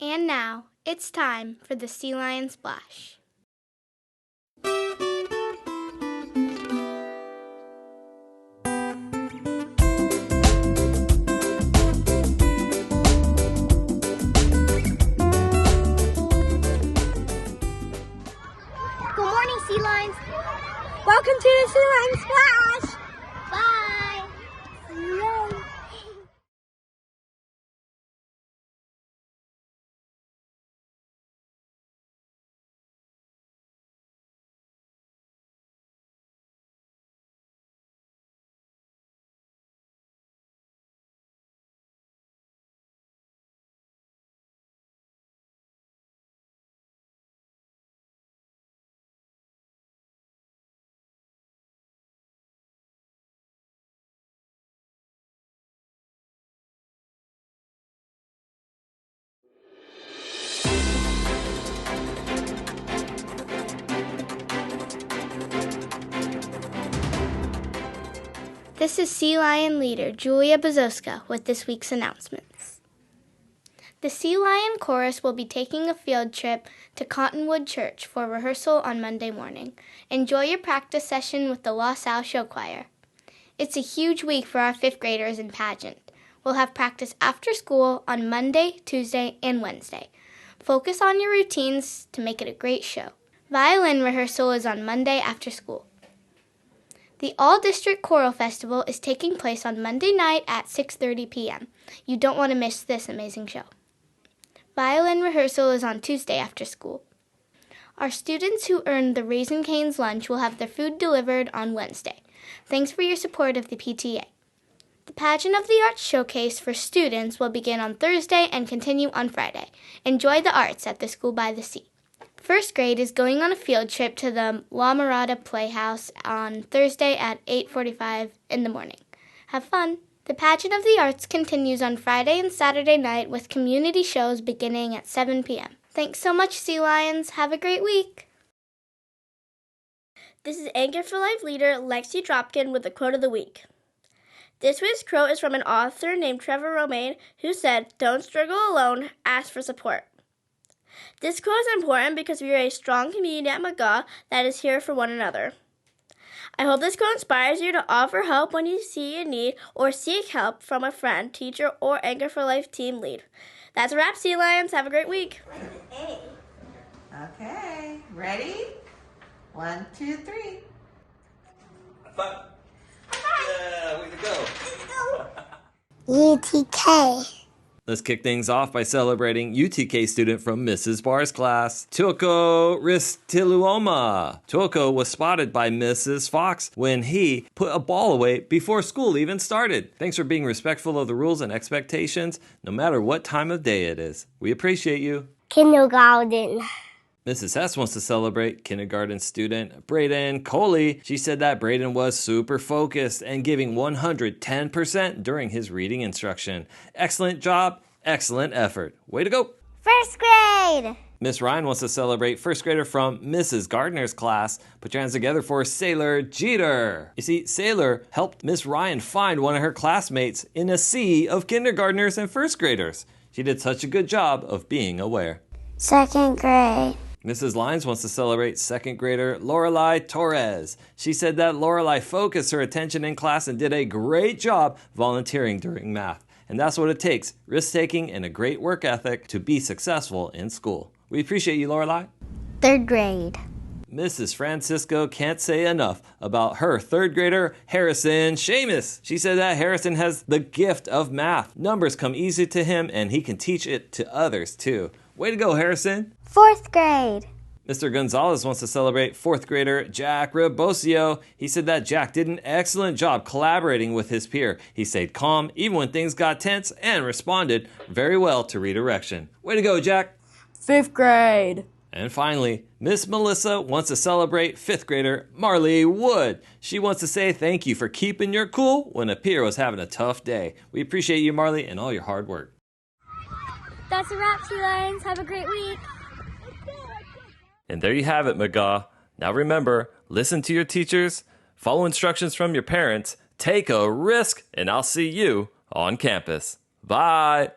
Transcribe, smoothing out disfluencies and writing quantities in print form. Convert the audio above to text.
And now, it's time for the Sea Lion Splash. Good morning, Sea Lions. Welcome to the Sea Lion Splash. Bye. Yay. This is Sea Lion leader Julia Bezoska with this week's announcements. The Sea Lion Chorus will be taking a field trip to Cottonwood Church for rehearsal on Monday morning. Enjoy your practice session with the La Salle Show Choir. It's a huge week for our 5th graders in pageant. We'll have practice after school on Monday, Tuesday, and Wednesday. Focus on your routines to make it a great show. Violin rehearsal is on Monday after school. The All-District Choral Festival is taking place on Monday night at 6:30 p.m. You don't want to miss this amazing show. Violin rehearsal is on Tuesday after school. Our students who earned the Raising Cane's lunch will have their food delivered on Wednesday. Thanks for your support of the PTA. The Pageant of the Arts Showcase for students will begin on Thursday and continue on Friday. Enjoy the arts at the School by the Sea. 1st grade is going on a field trip to the La Mirada Playhouse on Thursday at 8:45 in the morning. Have fun! The Pageant of the Arts continues on Friday and Saturday night with community shows beginning at 7 p.m. Thanks so much, Sea Lions. Have a great week! This is Anchor for Life leader Lexi Dropkin with the quote of the week. This week's quote is from an author named Trevor Romaine who said, "Don't struggle alone, ask for support." This quote is important because we are a strong community at McGaw that is here for one another. I hope this quote inspires you to offer help when you see a need or seek help from a friend, teacher, or Anchor for Life team lead. That's a wrap, Sea Lions. Have a great week. Okay, ready? 1, 2, 3. High five. Yeah, way to go. UTK. Let's kick things off by celebrating UTK student from Mrs. Barr's class, Tuoko Ristiluoma. Tuoko was spotted by Mrs. Fox when he put a ball away before school even started. Thanks for being respectful of the rules and expectations, no matter what time of day it is. We appreciate you. Kindergarten. Mrs. Hess wants to celebrate kindergarten student Brayden Coley. She said that Brayden was super focused and giving 110% during his reading instruction. Excellent job, excellent effort. Way to go. 1st grade. Miss Ryan wants to celebrate 1st grader from Mrs. Gardner's class. Put your hands together for Sailor Jeter. You see, Sailor helped Miss Ryan find one of her classmates in a sea of kindergartners and 1st graders. She did such a good job of being aware. 2nd grade. Mrs. Lyons wants to celebrate 2nd grader Lorelei Torres. She said that Lorelei focused her attention in class and did a great job volunteering during math. And that's what it takes, risk-taking and a great work ethic to be successful in school. We appreciate you, Lorelei. 3rd grade. Mrs. Francisco can't say enough about her 3rd grader, Harrison Seamus. She said that Harrison has the gift of math. Numbers come easy to him and he can teach it to others too. Way to go, Harrison. 4th grade. Mr. Gonzalez wants to celebrate 4th grader Jack Ribosio. He said that Jack did an excellent job collaborating with his peer. He stayed calm even when things got tense and responded very well to redirection. Way to go, Jack. 5th grade. And finally, Miss Melissa wants to celebrate 5th grader Marley Wood. She wants to say thank you for keeping your cool when a peer was having a tough day. We appreciate you, Marley, and all your hard work. That's a wrap, Sea Lions. Have a great week. And there you have it, McGaw. Now remember, listen to your teachers, follow instructions from your parents, take a risk, and I'll see you on campus. Bye.